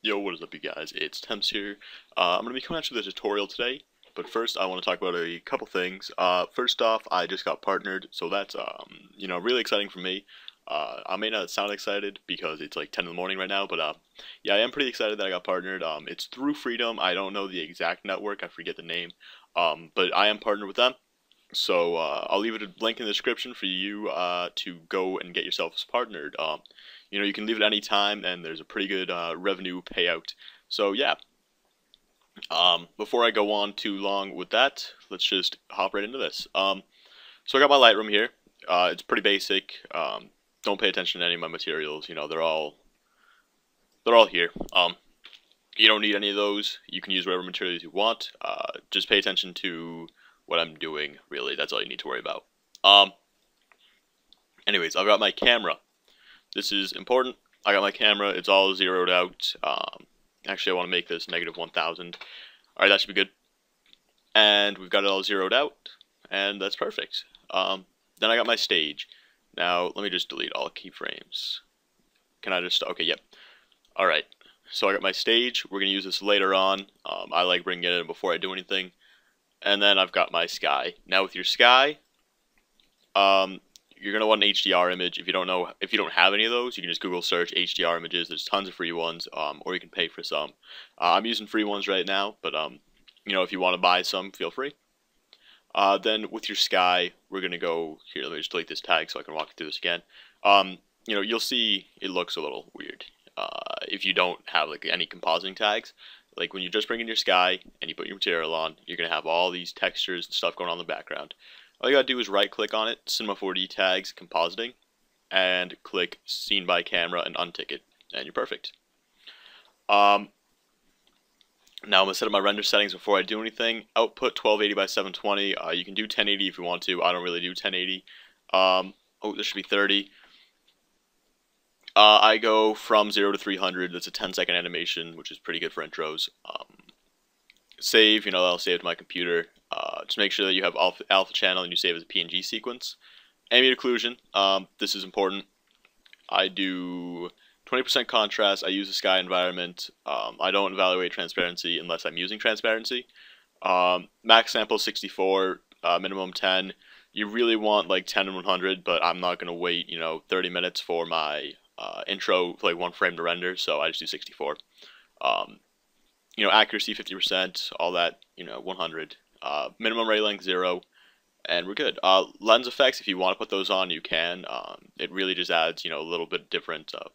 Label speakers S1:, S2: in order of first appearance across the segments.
S1: Yo, what is up, you guys? It's Tempts here. I'm going to be coming at you with a tutorial today, but first I want to talk about a couple things. First off, I just got partnered, so that's, really exciting for me. I may not sound excited because it's like 10 in the morning right now, but, yeah, I am pretty excited that I got partnered. It's through Freedom. I don't know the exact network. I forget the name. But I am partnered with them. So, I'll leave a link in the description for you, to go and get yourselves partnered. You can leave it any time, and there's a pretty good revenue payout. So yeah, before I go on too long with that, let's just hop right into this. So I got my Lightroom here. It's pretty basic. Don't pay attention to any of my materials. They're all here. You don't need any of those. You can use whatever materials you want. Just pay attention to what I'm doing. Really, that's all you need to worry about. Anyways, I've got my camera. This is important. I got my camera. It's all zeroed out. Actually, I want to make this -1000. Alright, that should be good. And we've got it all zeroed out. And that's perfect. Then I got my stage. Now, let me just delete all keyframes. Can I just... Okay, yep. Alright. So I got my stage. We're going to use this later on. I like bringing it in before I do anything. And then I've got my sky. Now with your sky... you're gonna want an HDR image. If you don't have any of those, you can just Google search HDR images. There's tons of free ones, or you can pay for some. I'm using free ones right now, but if you want to buy some, feel free. Then with your sky, we're gonna go here. Let me just delete this tag so I can walk you through this again. You'll see it looks a little weird if you don't have like any compositing tags. Like when you just bring in your sky and you put your material on, you're gonna have all these textures and stuff going on in the background. All you gotta do is right click on it, Cinema 4D tags, compositing, and click scene by camera and untick it, and you're perfect. Now I'm gonna set up my render settings before I do anything. Output 1280 by 720. You can do 1080 if you want to. I don't really do 1080. This should be 30. I go from 0 to 300. That's a 10-second animation, which is pretty good for intros. Save, I'll save it to my computer. Just make sure that you have alpha channel and you save as a PNG sequence. Ambient occlusion, this is important. I do 20% contrast. I use the sky environment. I don't evaluate transparency unless I'm using transparency. Max sample 64, minimum 10. You really want like 10 and 100, but I'm not going to wait, 30 minutes for my intro, like one frame to render, so I just do 64. Accuracy 50%, all that, 100. Minimum ray length 0, and we're good. Lens effects, if you want to put those on, you can. It really just adds, a little bit different of,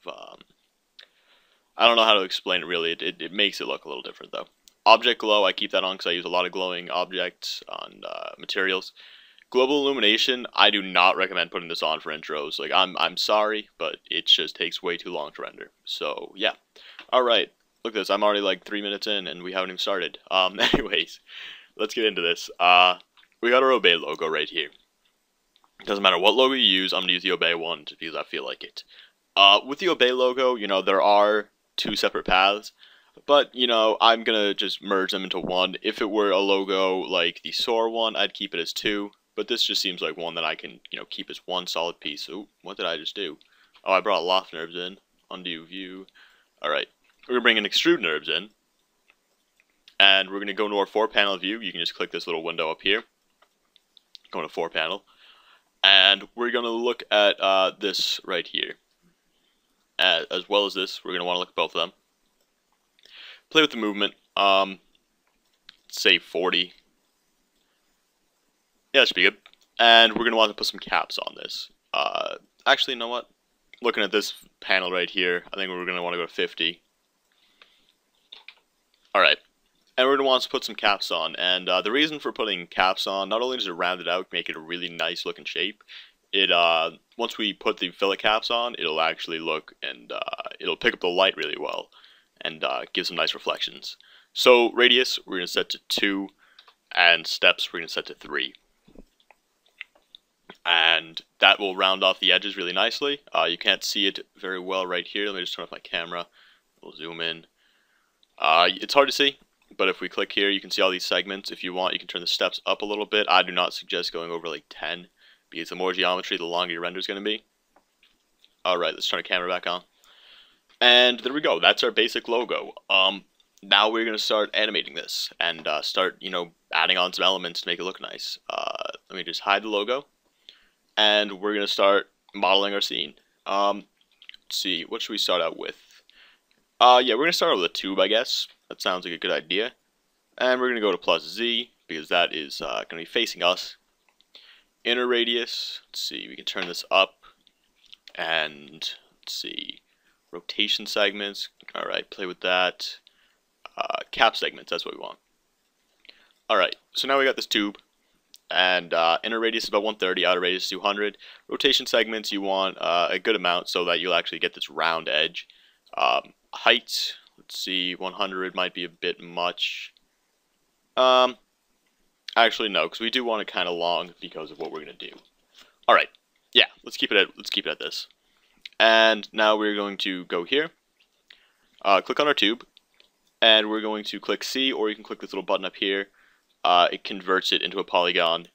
S1: I don't know how to explain it really. It makes it look a little different though. Object glow, I keep that on because I use a lot of glowing objects on materials. Global illumination, I do not recommend putting this on for intros. Like, I'm sorry, but it just takes way too long to render. So, yeah. Alright, look at this. I'm already like 3 minutes in and we haven't even started. Anyways. Let's get into this. We got our Obey logo right here. Doesn't matter what logo you use, I'm going to use the Obey one just because I feel like it. With the Obey logo, there are 2 separate paths, but, I'm going to just merge them into one. If it were a logo like the Soar one, I'd keep it as 2, but this just seems like one that I can, keep as one solid piece. Ooh, what did I just do? Oh, I brought loft nerves in. Undo view. Alright, we're going to bring in extrude nerves in. And we're going to go into our 4-panel view. You can just click this little window up here. Go into 4-panel. And we're going to look at this right here. As well as this, we're going to want to look at both of them. Play with the movement. Say 40. Yeah, that should be good. And we're going to want to put some caps on this. Actually, you know what? Looking at this panel right here, I think we're going to want to go to 50. Alright. And we're going to want to put some caps on, and the reason for putting caps on, not only does it round it out, make it a really nice looking shape, once we put the fillet caps on, it'll actually look, and it'll pick up the light really well, and give some nice reflections. So radius, we're going to set to 2, and steps, we're going to set to 3. And that will round off the edges really nicely. You can't see it very well right here. Let me just turn off my camera. We'll zoom in. It's hard to see. But if we click here, you can see all these segments. If you want, you can turn the steps up a little bit. I do not suggest going over like 10, because the more geometry, the longer your render is going to be. Alright, let's turn the camera back on. And there we go. That's our basic logo. Now we're gonna start animating this and start, adding on some elements to make it look nice. Let me just hide the logo, and we're gonna start modeling our scene. Let's see, what should we start out with? Yeah, we're gonna start out with a tube, I guess. That sounds like a good idea. And we're gonna go to +Z because that is gonna be facing us. Inner radius. Let's see, we can turn this up, and let's see, rotation segments. All right, play with that. Cap segments. That's what we want. All right, so now we got this tube, and inner radius is about 130, outer radius is 200. Rotation segments, you want a good amount so that you'll actually get this round edge. Height, let's see, 100 might be a bit much. Actually no, because we do want it kind of long because of what we're gonna do. All right, yeah, let's keep it at this. And now we're going to go here, click on our tube, and we're going to click C, or you can click this little button up here. It converts it into a polygon,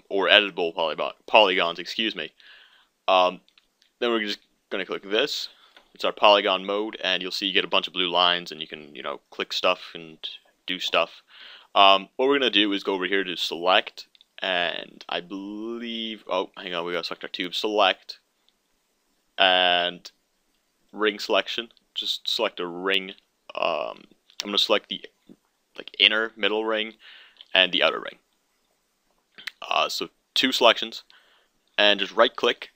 S1: or editable polygons, excuse me. Then we're just going to click this. It's our polygon mode, and you'll see you get a bunch of blue lines, and you can, click stuff and do stuff. What we're going to do is go over here to select, and I believe, oh, hang on, we got to select our tube, select, and ring selection. Just select a ring. I'm going to select the inner middle ring and the outer ring. So 2 selections, and just right click,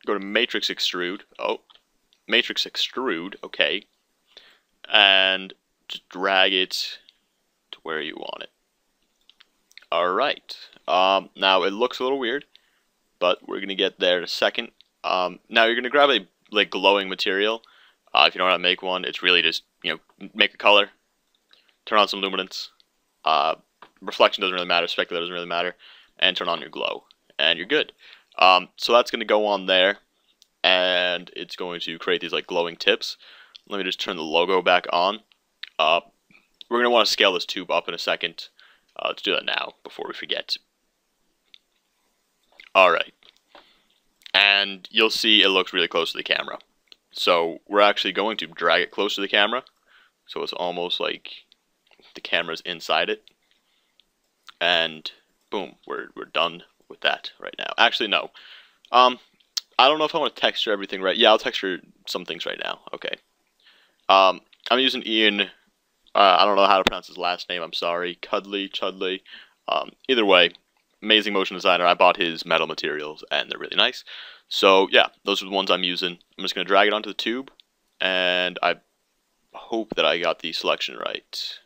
S1: go to matrix extrude. Oh, matrix extrude, okay, and just drag it to where you want it. Alright, now it looks a little weird, but we're gonna get there in a second. Now you're gonna grab a glowing material. If you don't know how to make one, it's really just, make a color, turn on some luminance, reflection doesn't really matter, specular doesn't really matter, and turn on your glow, and you're good. So that's going to go on there, and it's going to create these glowing tips. Let me just turn the logo back on. We're going to want to scale this tube up in a second. Let's do that now before we forget. Alright, and you'll see it looks really close to the camera. So we're actually going to drag it close to the camera, so it's almost like the camera's inside it, and boom, we're done with that right now. Actually, no. I don't know if I want to texture everything right. Yeah, I'll texture some things right now. Okay. I'm using Ian. I don't know how to pronounce his last name. I'm sorry. Chudley. Either way, amazing motion designer. I bought his metal materials, and they're really nice. So yeah, those are the ones I'm using. I'm just gonna drag it onto the tube, and I hope that I got the selection right.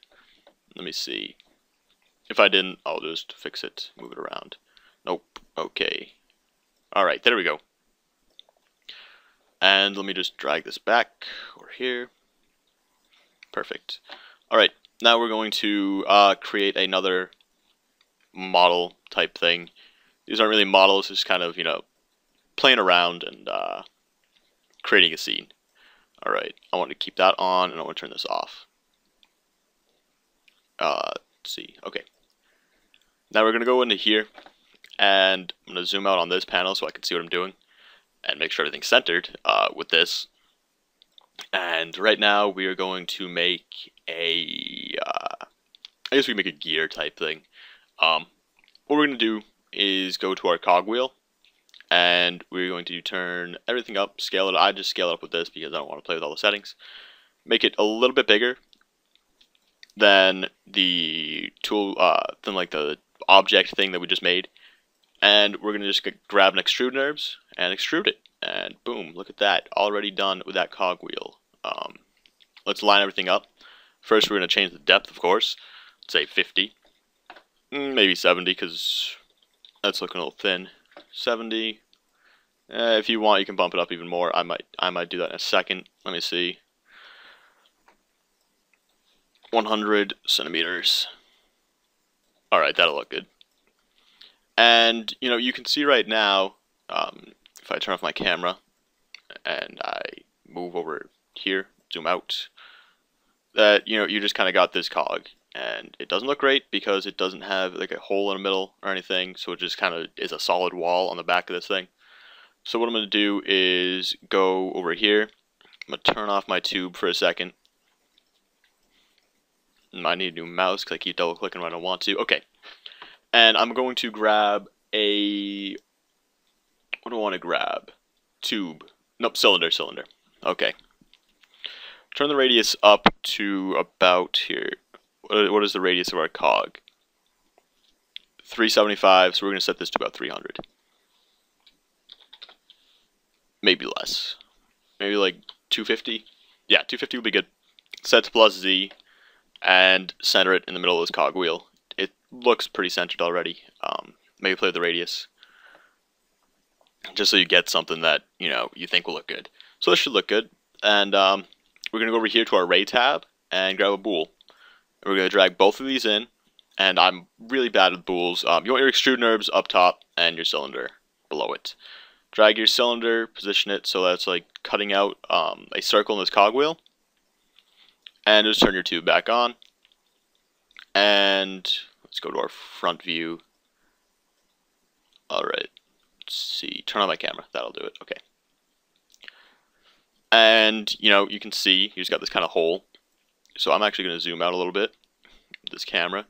S1: Let me see. If I didn't, I'll just fix it, move it around. Nope. Okay. Alright, there we go. And let me just drag this back over here. Perfect. Alright, now we're going to create another model type thing. These aren't really models, it's kind of, playing around and creating a scene. Alright, I want to keep that on, and I want to turn this off. Let's see. Okay. Now we're going to go into here, and I'm going to zoom out on this panel so I can see what I'm doing, and make sure everything's centered with this. And right now we are going to make a, I guess we make a gear type thing. What we're going to do is go to our cogwheel, and we're going to turn everything up, scale it. I just scale it up with this because I don't want to play with all the settings. Make it a little bit bigger than the tool, than the object thing that we just made. And we're going to just grab an extrude NURBS and extrude it. And boom, look at that. Already done with that cogwheel. Let's line everything up. First, we're going to change the depth, of course. Let's say 50. Maybe 70, because that's looking a little thin. 70. If you want, you can bump it up even more. I might do that in a second. Let me see. 100 centimeters. Alright, that'll look good. And, you can see right now, if I turn off my camera, and I move over here, zoom out, that, you just kind of got this cog. And it doesn't look great because it doesn't have a hole in the middle or anything, so it just kind of is a solid wall on the back of this thing. So what I'm going to do is go over here, I'm going to turn off my tube for a second. I need a new mouse because I keep double clicking when I don't want to. Okay. And I'm going to grab a... What do I want to grab? Tube. Nope, cylinder. Okay. Turn the radius up to about here. What is the radius of our cog? 375, so we're going to set this to about 300. Maybe less. Maybe like 250? Yeah, 250 would be good. Set to plus Z, and center it in the middle of this cogwheel. It looks pretty centered already. Maybe play with the radius. Just so you get something that, you know, you think will look good. So this should look good. And we're going to go over here to our Ray tab and grab a bool. And we're going to drag both of these in. And I'm really bad with bools. You want your extrude NURBS up top and your cylinder below it. Drag your cylinder, position it so that's like cutting out a circle in this cogwheel. And just turn your tube back on. And let's go to our front view. Alright, let's see. Turn on my camera. That'll do it. Okay. And, you know, you can see he's got this kind of hole. So I'm actually going to zoom out a little bit with this camera.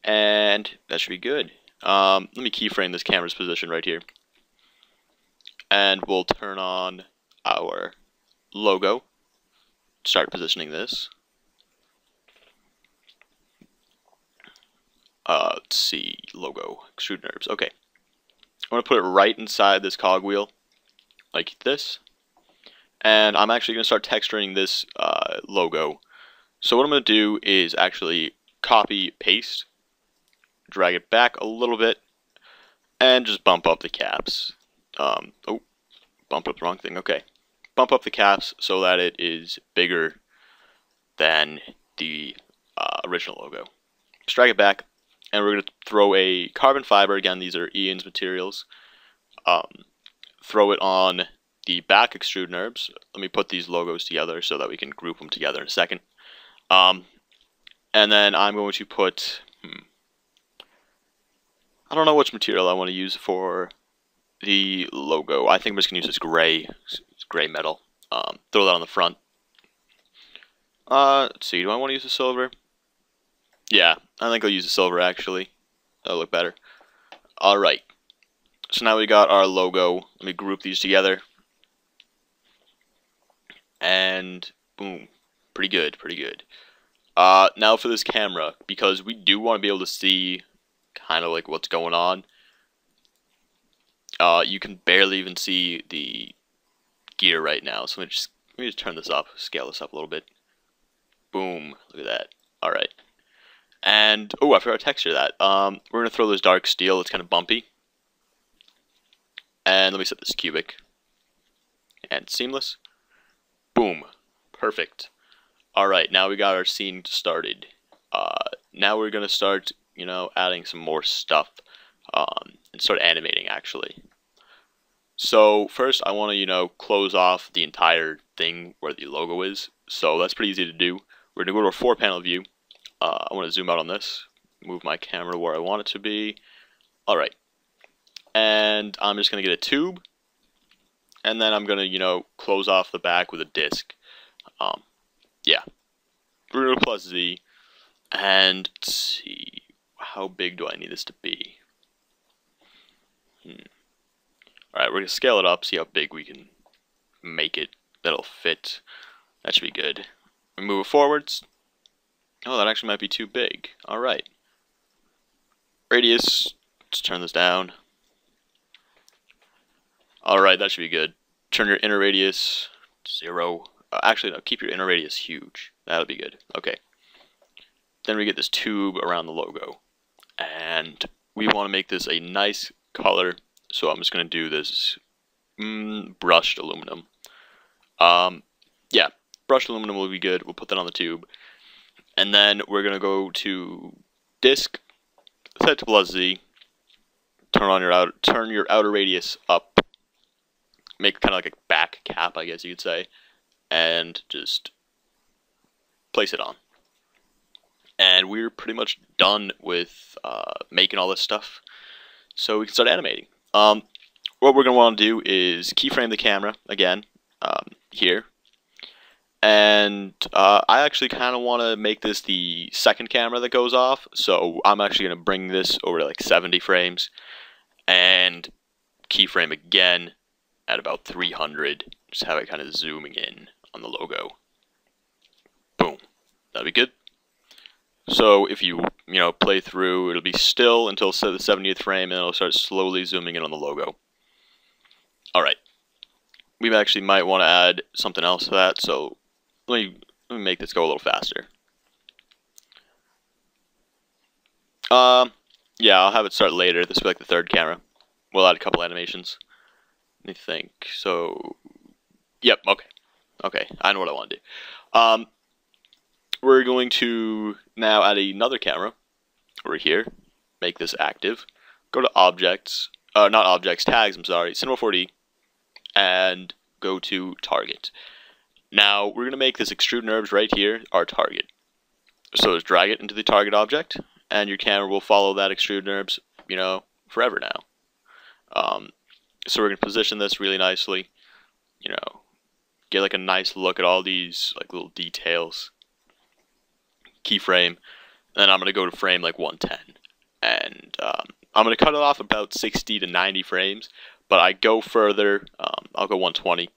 S1: And that should be good. Let me keyframe this camera's position right here. And we'll turn on our logo. Start positioning this. Let's see, logo, extrude NURBS. Okay. I'm going to put it right inside this cogwheel, like this. And I'm actually going to start texturing this logo. So what I'm going to do is actually copy, paste, drag it back a little bit, and just bump up the caps. Oh, bump up the wrong thing. Okay. Bump up the caps so that it is bigger than the original logo. Just drag it back, and we're going to throw a carbon fiber. Again, these are Ian's materials. Throw it on the back extrude NURBS. Let me put these logos together so that we can group them together in a second. And then I'm going to put... I don't know which material I want to use for the logo. I think I'm just going to use this gray metal. Throw that on the front. Let's see, do I want to use the silver? Yeah, I think I'll use the silver actually. That'll look better. Alright. So now we got our logo. Let me group these together. And boom. Pretty good, pretty good. Now for this camera, because we do want to be able to see kind of like what's going on. You can barely even see the gear right now, so let me just turn this up, scale this up a little bit. Boom, look at that. Alright. And, oh, I forgot to texture that. We're going to throw this dark steel, it's kind of bumpy. And let me set this cubic. And seamless. Boom. Perfect. Alright, now we got our scene started. Now we're going to start, you know, adding some more stuff. And start animating, actually. So, first I want to, you know, close off the entire thing where the logo is. So, that's pretty easy to do. We're going to go to a 4-panel view. I want to zoom out on this. Move my camera where I want it to be. Alright. And I'm just going to get a tube. And then I'm going to, you know, close off the back with a disc. Yeah. We're going to plus Z. And let's see. How big do I need this to be? Alright, we're going to scale it up, see how big we can make it. That'll fit. That should be good. We move it forwards. Oh, that actually might be too big. Alright. Radius. Let's turn this down. Alright, that should be good. Turn your inner radius 0. Actually, no, keep your inner radius huge. That'll be good. Okay. Then we get this tube around the logo. And we want to make this a nice color. So I'm just going to do this brushed aluminum. Yeah, brushed aluminum will be good. We'll put that on the tube. And then we're going to go to disk, set to plus Z, turn your outer radius up, make kind of like a back cap, I guess you could say, and just place it on. And we're pretty much done with making all this stuff, so we can start animating. What we're going to want to do is keyframe the camera again, here, And I actually kind of want to make this the second camera that goes off, so I'm actually going to bring this over to like 70 frames and keyframe again at about 300. Just have it kind of zooming in on the logo. Boom. That'd be good. So if you play through, it'll be still until the 70th frame, and it'll start slowly zooming in on the logo. Alright. We actually might want to add something else to that, so let me make this go a little faster. Yeah, I'll have it start later. This will be like the third camera. We'll add a couple animations. Let me think. So, yep, okay. Okay, I know what I want to do. We're going to now add another camera over here. Make this active. Go to objects, not objects, tags, I'm sorry, Cinema 4D, and go to target. Now, we're going to make this extrude NURBS right here our target. So just drag it into the target object, and your camera will follow that extrude NURBS, forever now. So we're going to position this really nicely, get like a nice look at all these like little details. Keyframe, and then I'm going to go to frame like 110. And I'm going to cut it off about 60 to 90 frames, but I go further, I'll go 120.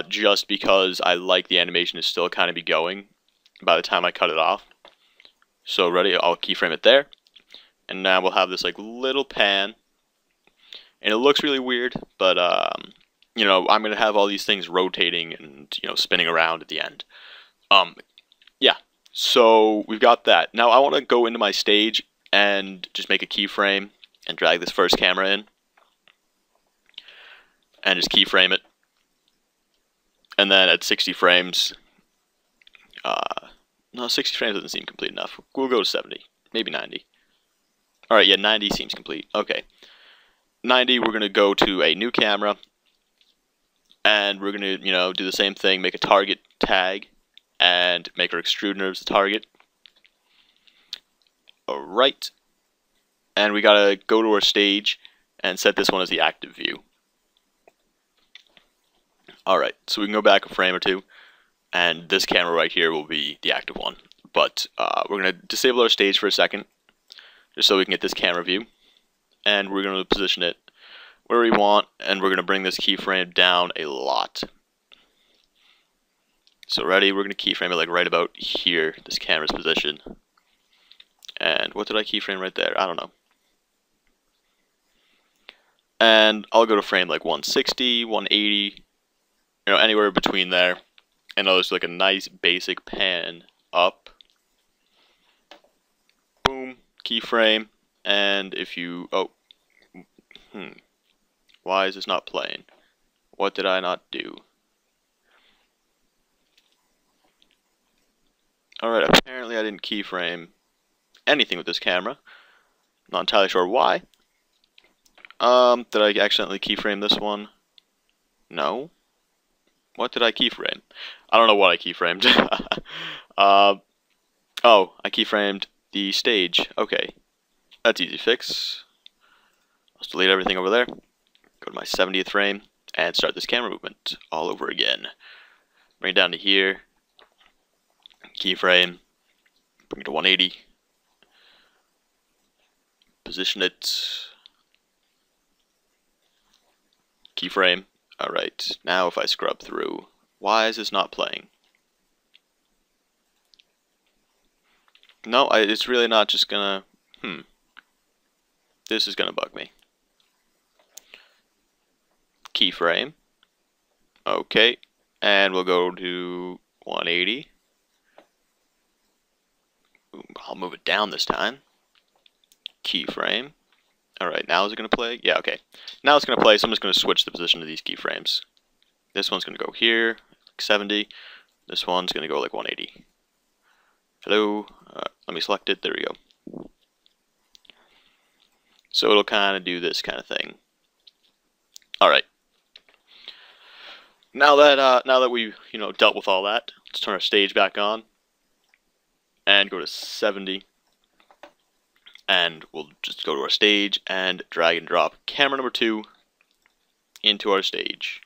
S1: Just because I like the animation to still kind of be going by the time I cut it off. So ready, I'll keyframe it there. And now we'll have this like little pan. And it looks really weird, but I'm going to have all these things rotating and, spinning around at the end. Yeah, so we've got that. Now I want to go into my stage and just make a keyframe and drag this first camera in. And just keyframe it. And then at 60 frames, no, 60 frames doesn't seem complete enough. We'll go to 70, maybe 90. Alright, yeah, 90 seems complete. Okay. 90, we're going to go to a new camera, and we're going to, do the same thing, make a target tag, and make our extrude NURBS the target. Alright. And we got to go to our stage and set this one as the active view. Alright, so we can go back a frame or two, and this camera right here will be the active one. But we're going to disable our stage for a second, just so we can get this camera view. And we're going to position it where we want, and we're going to bring this keyframe down a lot. So ready, we're going to keyframe it like right about here, this camera's position. And what did I keyframe right there? I don't know. And I'll go to frame like 160, 180, anywhere between there. And I'll just like a nice basic pan up. Boom, keyframe. And if you, why is this not playing? What did I not do? Alright, apparently I didn't keyframe anything with this camera. Not entirely sure why. Did I accidentally keyframe this one? No. What did I keyframe? I don't know what I keyframed. Oh, I keyframed the stage. Okay. That's easy to fix. Let's delete everything over there. Go to my 70th frame and start this camera movement all over again. Bring it down to here. Keyframe. Bring it to 180. Position it. Keyframe. Alright, now if I scrub through, why is this not playing? No, it's really not just gonna, This is gonna bug me. Keyframe. Okay, and we'll go to 180. I'll move it down this time. Keyframe. Alright, now is it going to play? Yeah, okay. Now it's going to play, so I'm just going to switch the position of these keyframes. This one's going to go here, like 70. This one's going to go like 180. Hello? Let me select it. There we go. So it'll kind of do this kind of thing. Alright. Now that we've, dealt with all that, let's turn our stage back on. And go to 70. And we'll just go to our stage and drag and drop camera number 2 into our stage.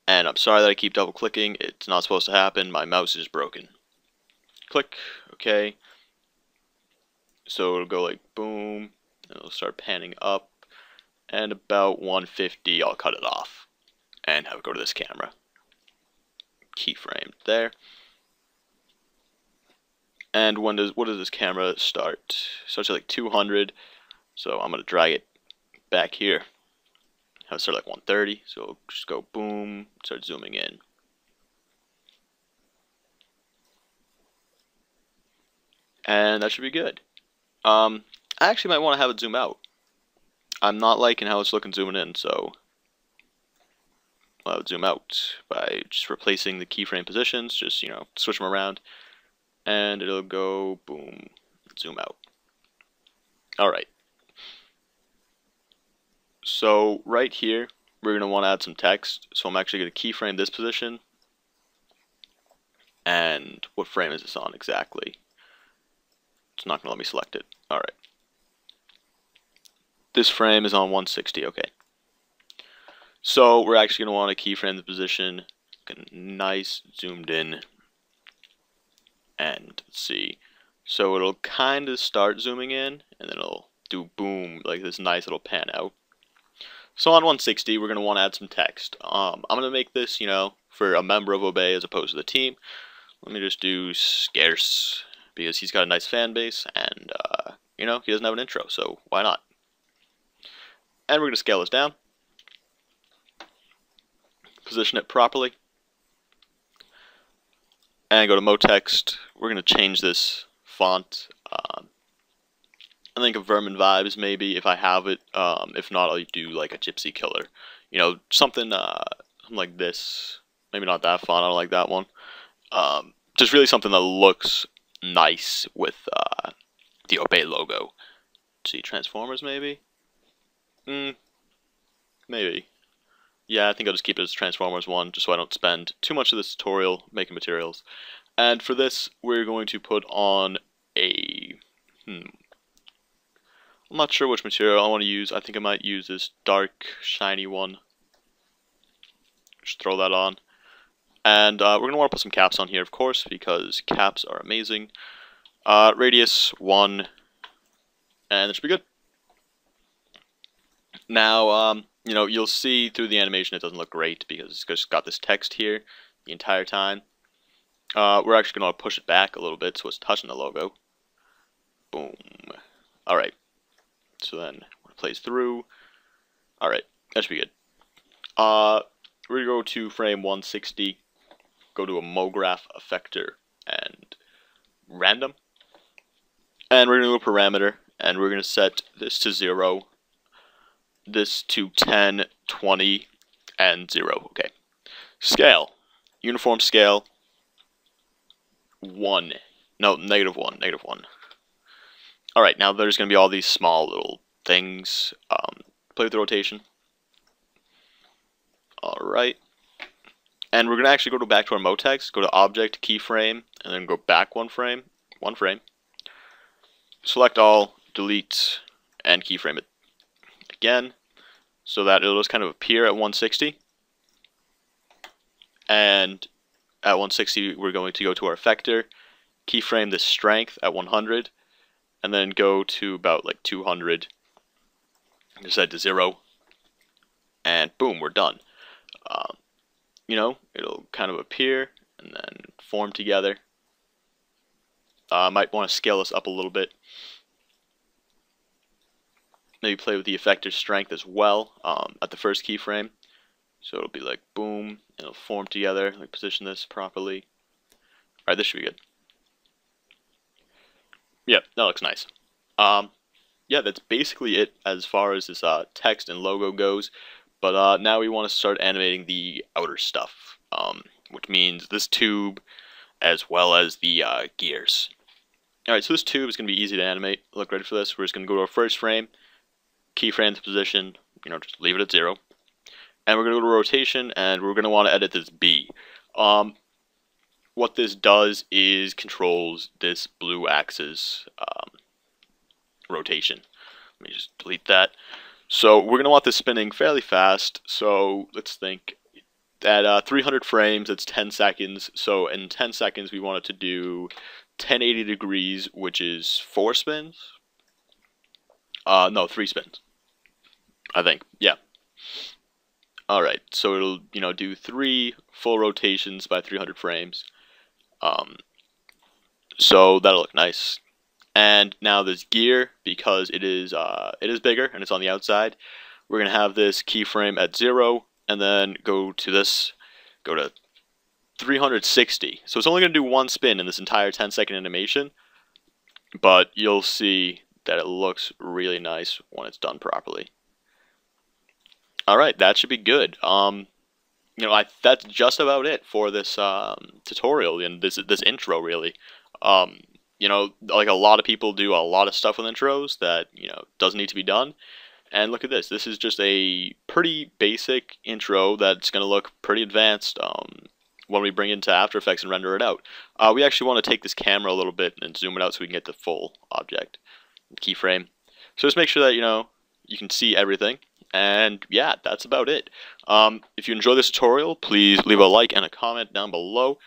S1: And I'm sorry that I keep double clicking. It's not supposed to happen. My mouse is broken. Click. Okay. So it'll go like boom. And it'll start panning up. And about 150, I'll cut it off. And have it go to this camera. Keyframe there. And what does this camera start? Starts at like 200. So I'm gonna drag it back here. Have it start like 130. So it'll just go boom. Start zooming in. And that should be good. I actually might want to have it zoom out. I'm not liking how it's looking zooming in, so I'll zoom out by just replacing the keyframe positions. Just, switch them around. And it'll go boom, zoom out. Alright. So right here, we're going to want to add some text. So I'm actually going to keyframe this position. And what frame is this on exactly? It's not going to let me select it. Alright. This frame is on 160, okay. So we're actually going to want to keyframe the position. Get nice zoomed in. And let's see. So it'll kind of start zooming in, and then it'll do boom, like this nice little pan out. So on 160, we're going to want to add some text. I'm going to make this, for a member of Obey as opposed to the team. Let me just do scarce, because he's got a nice fan base, and, he doesn't have an intro, so why not? And we're going to scale this down. Position it properly. And go to MoText. We're going to change this font. I think of Vermin Vibes, maybe, if I have it. If not, I'll do like a Gypsy Killer. Something like this. Maybe not that font, I don't like that one. Just really something that looks nice with the Obey logo. Let's see, Transformers, maybe? Maybe. Yeah, I think I'll just keep it as Transformers 1, just so I don't spend too much of this tutorial making materials. And for this, we're going to put on a... I'm not sure which material I want to use. I think I might use this dark, shiny one. Just throw that on. And we're going to want to put some caps on here, of course, because caps are amazing. Radius 1, and it should be good. Now, you'll see through the animation it doesn't look great because it's just got this text here the entire time. We're actually going to push it back a little bit so it's touching the logo. Boom. Alright. So then, when it plays through, alright, that should be good. We're going to go to frame 160, go to a MoGraph effector, and random. And we're going to do a parameter, and we're going to set this to 0. This to 10, 20, and 0. Okay. Scale. Uniform scale. 1. No, negative 1. Negative 1. Alright, now there's going to be all these small little things. Play with the rotation. Alright. And we're going to actually go back to our MoText, go to Object, Keyframe, and then go back one frame. Select all, delete, and keyframe it again, so that it'll just kind of appear at 160. And at 160, we're going to go to our effector, keyframe the strength at 100, and then go to about like 200, and set to 0, and boom, we're done. It'll kind of appear and then form together. I might want to scale this up a little bit. Maybe play with the effector strength as well at the first keyframe. So it'll be like boom, it'll form together. Like position this properly. Alright, this should be good. Yep, that looks nice. Yeah, that's basically it as far as this text and logo goes. But now we want to start animating the outer stuff, which means this tube as well as the gears. Alright, so this tube is going to be easy to animate. Look ready for this. We're just going to go to our first frame, keyframe the position, just leave it at 0. And we're going to go to rotation, and we're going to want to edit this B. What this does is controls this blue axis rotation. Let me just delete that. So we're going to want this spinning fairly fast, so let's think. At 300 frames, it's 10 seconds. So in 10 seconds, we want it to do 1080 degrees, which is 4 spins. No, 3 spins, I think. Yeah. Alright, so it'll, do 3 full rotations by 300 frames. So that'll look nice. And now this gear, because it is bigger and it's on the outside, we're gonna have this keyframe at 0, and then go to 360. So it's only gonna do 1 spin in this entire 10-second animation, but you'll see that it looks really nice when it's done properly. All right, that should be good. That's just about it for this tutorial and this intro, really. Like a lot of people do a lot of stuff with intros that doesn't need to be done. And look at this. This is just a pretty basic intro that's going to look pretty advanced when we bring it into After Effects and render it out. We actually want to take this camera a little bit and zoom it out so we can get the full object keyframe. So just make sure that you can see everything. And yeah, that's about it. If you enjoy this tutorial, please leave a like and a comment down below.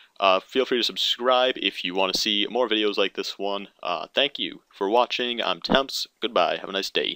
S1: Feel free to subscribe if you want to see more videos like this one. Thank you for watching. I'm Tempts. Goodbye. Have a nice day.